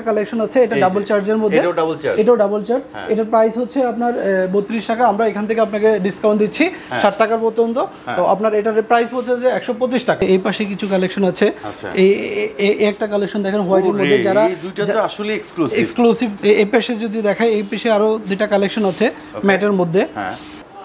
Collection আছে, এটা double চার্জের মধ্যে, এটাও ডাবল চার্জ। এটার প্রাইস হচ্ছে আপনার 32 টাকা। আমরা এখান থেকে আপনাকে ডিসকাউন্ট দিচ্ছি 60 টাকার পর্যন্ত। তো আপনার এটার প্রাইস হচ্ছে যে 125 টাকা। এই পাশে কিছু কালেকশন আছে, এই একটা কালেকশন দেখেন হোয়াইটের মধ্যে, যারা দুইটা আসলে এক্সক্লুসিভ। এই পাশে যদি দেখাই, এই পাশে আরো দুইটা কালেকশন আছে ম্যাটের মধ্যে।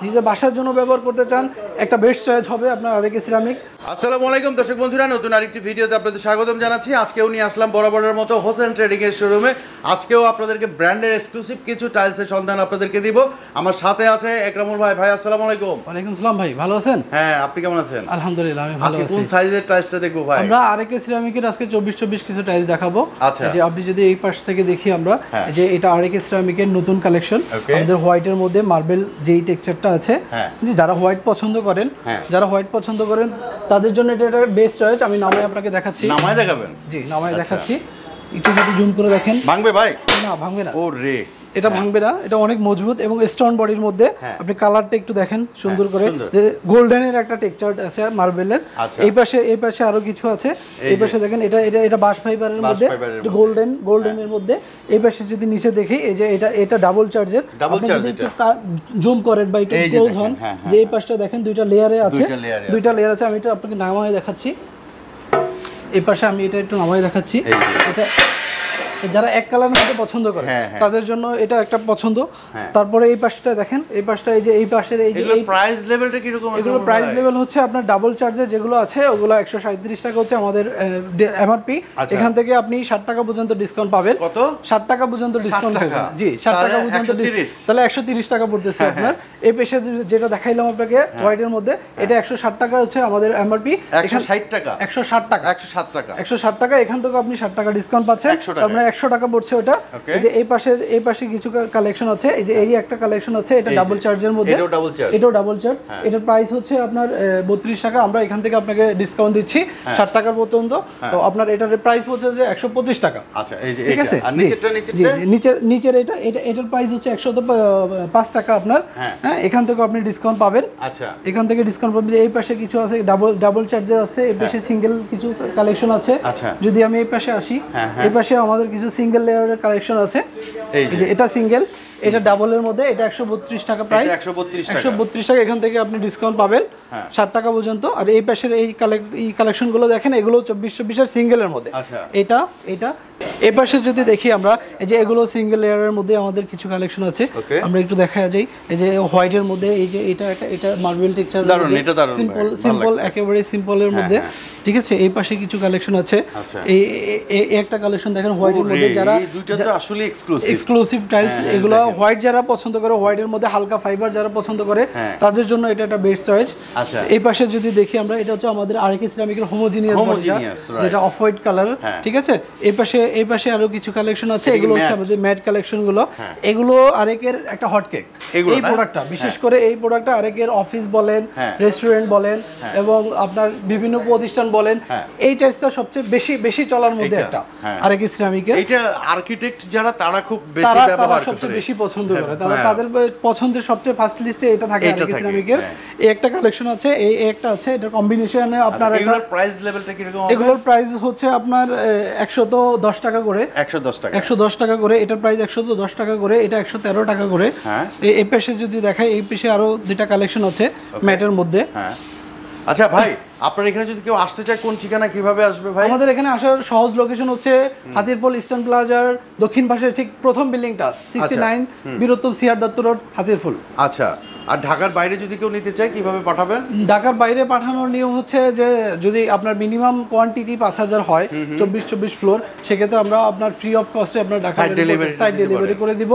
নিজের বাসার জন্য ব্যবহার করতে চান, একটা বেস্ট চয়েস হবে আপনার আরএকে সিরামিক। আসসালামু আলাইকুম দর্শক বন্ধুরা, নতুন আরেকটি ভিডিওতে আপনাদের স্বাগতম জানাচ্ছি। আজকেও নিয়ে আসলাম বরাবরের মতো হোসেন ট্রেডিং এর শোরুমে। আজকেও আপনাদেরকে ব্র্যান্ডের এক্সক্লুসিভ কিছু টাইলসের সন্ধান আপনাদেরকে দিব। আমার সাথে আছে একরামুল ভাই। ভাই আসসালামু আলাইকুম। ওয়ালাইকুম আসসালাম ভাই, ভালো আছেন? হ্যাঁ, আপনি কেমন আছেন? আলহামদুলিল্লাহ আমি ভালো আছি। কোন সাইজের টাইলসটা দেখবো ভাই? আমরা আরএকে সিরামিকের আজকে 24 কিছু টাইলস দেখাবো। আচ্ছা, যে আপনি যদি এই পাশ থেকে দেখি আমরা, যে এটা আরএকে সিরামিকের নতুন কালেকশন, আমাদের হোয়াইটের মধ্যে মার্বেল যেই টেক্সচারটা আছে, যে যারা হোয়াইট পছন্দ করেন, তাদের জন্য এটা বেস্ট চয়েস। আমি নামায় আপনাকে দেখাচ্ছি। নামায় দেখাবেন? জি, নামায় দেখাচ্ছি। একটু যদি জুম করে দেখেন। ভাঙবে ভাই? না, ভাঙবে না। ও রে, এটা ভাঙবে না, এটা অনেক মজবুত এবং স্টোন বডির মধ্যে। আপনি কালারটা একটু দেখেন সুন্দর করে, যে গোল্ডেনের একটা টেক্সচার আছে মার্বেলের। এই পাশে আরো কিছু আছে। এই পাশে দেখেন, এটা বাশ ফাইবারের মধ্যে, গোল্ডেনের মধ্যে। এই পাশে যদি নিচে দেখি, এই যে এটা ডাবল চার্জের। আপনি যদি একটু জুম করেন বা একটু ক্লোজ হন, যে এই পাশটা দেখেন দুইটা লেয়ারে আছে, আমি এটা আপনাকে নামায় দেখাচ্ছি। এই পাশে আমি এটা একটু নামায় দেখাচ্ছি। এটা যারা এক কালারের মধ্যে পছন্দ করে তাদের জন্য এটা একটা পছন্দ। তারপরে এই পাশটা দেখেন, এই পাশটা এই পাশের এই প্রাইস লেভেলটা কি রকম? এগুলো প্রাইস লেভেল হচ্ছে আপনার ডাবল চার্জের যেগুলো আছে, ওগুলো 137 টাকা হচ্ছে আমাদের এমআরপি। এখান থেকে আপনি 60 টাকা পর্যন্ত ডিসকাউন্ট পাবেন। কত? 60 টাকা পর্যন্ত ডিসকাউন্ট পাবেন। জি, 60 টাকা পর্যন্ত ডিসকাউন্ট, তাহলে 130 টাকা পড়তেছে আপনার। এই পেশে যেটা দেখাইলাম আপনাকে হোয়াইটের মধ্যে, এটা 160 টাকা হচ্ছে আমাদের এমআরপি। 160 টাকা? 160 টাকা, 160 টাকা। এখান থেকে আপনি 60 টাকা ডিসকাউন্ট পাচ্ছেন, তারপরে 100 টাকা পড়ছে ওটা। এই যে এই পাশে কিছু কালেকশন আছে, এই যে এই একটা কালেকশন আছে, এটা ডাবল চার্জের মধ্যে, এটাও ডাবল চার্জ। এটার প্রাইস হচ্ছে আপনার 32 টাকা। আমরা এখান থেকে আপনাকে ডিসকাউন্ট দিচ্ছি 60 টাকার পর্যন্ত। তো আপনার এটার প্রাইস হচ্ছে যে 125 টাকা। আচ্ছা, এই যে ঠিক আছে। আর নিচেরটা? নিচের এটার প্রাইস হচ্ছে 105 টাকা আপনার। হ্যাঁ, এখান থেকে আপনি ডিসকাউন্ট পাবেন। আচ্ছা, এখান থেকে ডিসকাউন্ট পাবেন। এই পাশে কিছু আছে ডাবল চার্জের আছে, এই পাশে সিঙ্গেল কিছু কালেকশন আছে। যদি আমি এই পাশে আসি, এই পাশে আমাদের কিছু সিঙ্গেল লেয়ারের কালেকশন আছে। এই যে এটা সিঙ্গেল, এটা ডাবলের মধ্যে, এটা 132 টাকা প্রাইস। 132 টাকা। এখান থেকে আপনি ডিসকাউন্ট পাবেন 60 টাকা পর্যন্ত। আর এই পাশের এই কালেকশনগুলো দেখেন, এগুলো 24 এর সিঙ্গেলের মধ্যে। এটা এই পাশে যদি দেখি আমরা, এই যে এগুলো সিঙ্গেল লেয়ারের মধ্যে আমাদের কিছু কালেকশন আছে। আমরা একটু দেখা যাই, এই যে হোয়াইটের মধ্যে, এই যে এটা মার্বেল টেক্সচার, সিম্পল, একেবারে সিম্পলের মধ্যে। ঠিক আছে। এই পাশে কিছু কালেকশন আছে। এই একটা কালেকশন দেখেন হোয়াইটের মধ্যে, যারা আসলে এক্সক্লুসিভ টাইলস, এগুলো হোয়াইট যারা পছন্দ করে, হোয়াইটের মধ্যে হালকা ফাইবার যারা পছন্দ করে, তাদের জন্য এটা একটা বেস্ট চয়েস। এই পাশে যদি দেখি আমরা, এটা হচ্ছে আমাদের আরএকে সিরামিকের হোমোজিনিয়াস, যেটা অফ হোয়াইট কালার। ঠিক আছে। এই পাশে আরো কিছু কালেকশন আছে, এগুলো হচ্ছে আমাদের ম্যাট কালেকশন গুলো। এগুলো আরএকের একটা হট কেক। এই প্রোডাক্টটা, বিশেষ করে এই প্রোডাক্টটা আরএকের অফিস বলেন, রেস্টুরেন্ট বলেন, এবং আপনার বিভিন্ন প্রতিষ্ঠান বলেন, এই টাইপসটা সবচেয়ে বেশি চলার মধ্যে একটা আরএকে সিরামিকের। এটা আর্কিটেক্ট যারা, তারা খুব বেশি ব্যবহার করে, সবচেয়ে বেশি পছন্দ করে, তাদের পছন্দের সবচেয়ে ফার্স্ট লিস্টে এটা থাকে আরএকে সিরামিকের। এই একটা কালেকশন আছে, এই একটা আছে, এটা কম্বিনেশনে আপনার একটা। এগুলোর প্রাইস লেভেলটা কি রকম? এগুলোর প্রাইস হচ্ছে আপনার 110 টাকা করে। 110 টাকা করে। এটার প্রাইস 110 টাকা করে। এটা 113 টাকা করে। এই পেশে যদি দেখাই, এই পেশে আরো দুইটা কালেকশন আছে ম্যাটের মধ্যে। আচ্ছা ভাই, আপনার এখানে যদি কেউ আসতে চায়, কোন ঠিকানা, কিভাবে আসবে ভাই? আমাদের এখানে আসার সহজ লোকেশন হচ্ছে হাতিরপুল ইস্টার্ন প্লাজার দক্ষিণ পাশে ঠিক প্রথম বিল্ডিংটা, 69 বীরোত্তম সিআর দত্ত রোড, হাতিরপুল। আচ্ছা, আর ঢাকার বাইরে যদি কেউ নিতে চায়, কিভাবে পাঠাবেন? ঢাকার বাইরে পাঠানোর নিয়ম হচ্ছে যে, যদি আপনার মিনিমাম কোয়ান্টিটি 5000 হয়, 24 ফ্লোর, সেক্ষেত্রে আমরা আপনার ফ্রি অফ কস্টে আপনার ঢাকা সাইড ডেলিভারি করে দিব।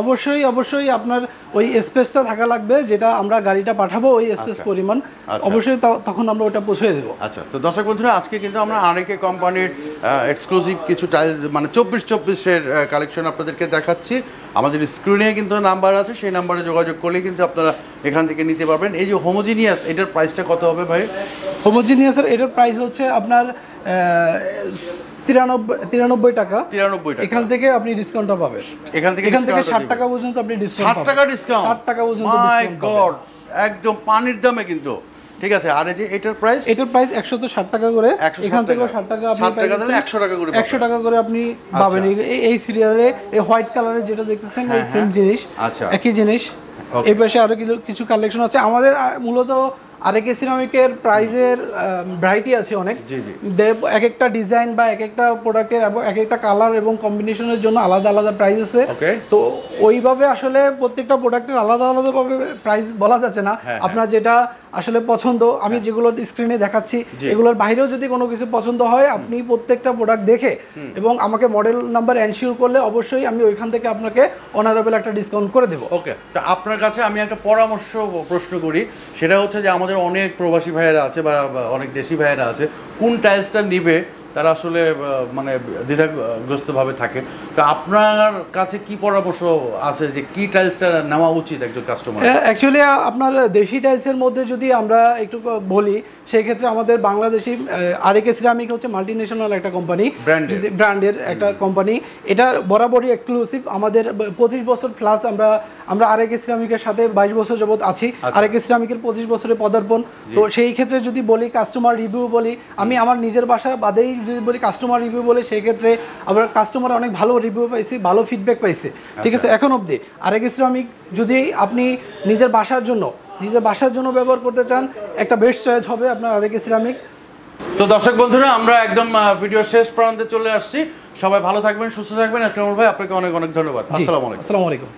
অবশ্যই আপনার ওই স্পেসটা থাকা লাগবে, যেটা আমরা গাড়িটা পাঠাবো, ওই স্পেস পরিমাণ অবশ্যই, তখন আমরা ওটা পৌঁছে দেবো। আচ্ছা, তো দর্শক বন্ধুরা, আজকে কিন্তু আমরা আরএকে কোম্পানির এক্সক্লুসিভ কিছু টাইলস, মানে 24 কালেকশন আপনাদেরকে দেখাচ্ছি। আমাদের স্ক্রিনে কিন্তু নাম্বার আছে, সেই নাম্বারে যোগাযোগ করলে কিন্তু আপনারা এখান থেকে নিতে পারবেন। এই যে হোমোজিনিয়াস, এটার প্রাইসটা কত হবে ভাই? হোমোজিনিয়াসের এটার প্রাইস হচ্ছে আপনার 93 টাকা। এখান থেকে আপনি ডিসকাউন্টটা পাবেন। এখান থেকে 60 টাকা পর্যন্ত আপনি ডিসকাউন্ট 60 টাকা ডিসকাউন্ট? 60 টাকা পর্যন্ত। মাই গড, একদম পানির দামে কিন্তু ঠিক আছে। আর এই যে এটার প্রাইস 160 টাকা করে, এখান থেকেও 60 টাকা, আপনি 60 টাকা দিলে 100 টাকা করে 100 টাকা করে আপনি পাবেন। এই সিরিয়ালে এই হোয়াইট কালারের যেটা দেখতেছেন এই সেম জিনিস, একই জিনিস। এই পাশে আরো কিছু কালেকশন আছে আমাদের। মূলত আরএকে সিরামিকের প্রাইজের ভ্যারাইটি আছে অনেক, এক একটা ডিজাইন বা এক একটা প্রোডাক্টের এবং এক একটা কালার এবং কম্বিনেশনের জন্য আলাদা আলাদা প্রাইস আছে। তো ওইভাবে আসলে প্রত্যেকটা প্রোডাক্টের আলাদা আলাদা ভাবে প্রাইস বলা যাচ্ছে না। আপনার যেটা আসলে পছন্দ, আমি যেগুলো স্ক্রিনে দেখাচ্ছি এগুলোর বাইরেও যদি কোনো কিছু পছন্দ হয়, আপনি প্রত্যেকটা প্রোডাক্ট দেখে এবং আমাকে মডেল নাম্বার এনশিওর করলে অবশ্যই আমি ওইখান থেকে আপনাকে অনারেবল একটা ডিসকাউন্ট করে দেবো। ওকে, তো আপনার কাছে আমি একটা পরামর্শ প্রশ্ন করি, সেটা হচ্ছে যে আমাদের অনেক প্রবাসী ভাইয়েরা আছে বা অনেক দেশি ভাইয়েরা আছে, কোন টাইলসটা নিবে তারা আসলে মানে দ্বিধাগ্রস্তভাবে থাকে। তো আপনার কাছে কি পরামর্শ আছে যে কি টাইলসটা নেওয়া উচিত একজন কাস্টমার? অ্যাকচুয়ালি আপনার দেশি টাইলসের মধ্যে যদি আমরা একটু বলি, সেই ক্ষেত্রে আমাদের বাংলাদেশি আরএকে সিরামিক হচ্ছে মাল্টিন্যাশনাল একটা কোম্পানি, ব্র্যান্ডের একটা কোম্পানি। এটা বরাবরই এক্সক্লুসিভ। আমাদের 25 বছর প্লাস আমরা আরএকে সিরামিকের সাথে 22 বছর যাবত আছি। আরএকে সিরামিকের 25 বছরের পদার্পণ। তো সেই ক্ষেত্রে যদি বলি কাস্টমার রিভিউ বলি, আমি আমার নিজের বাসা বাদেই যদি বলি কাস্টমার রিভিউ বলে, সেই ক্ষেত্রে আমরা কাস্টমার অনেক ভালো রিভিউ পাইছি, ভালো ফিডব্যাক পাইছে, ঠিক আছে এখন অবধি। আরএকে সিরামিক যদি আপনি নিজের বাসার জন্য ব্যবহার করতে চান, একটা বেস্ট চয়েস হবে আপনার আরএকে সিরামিক। তো দর্শক বন্ধুরা, আমরা একদম ভিডিও শেষ প্রান্তে চলে আসছি। সবাই ভালো থাকবেন, সুস্থ থাকবেন। আকরামুল ভাই, আপনাকে অনেক অনেক ধন্যবাদ। আসসালামু আলাইকুম।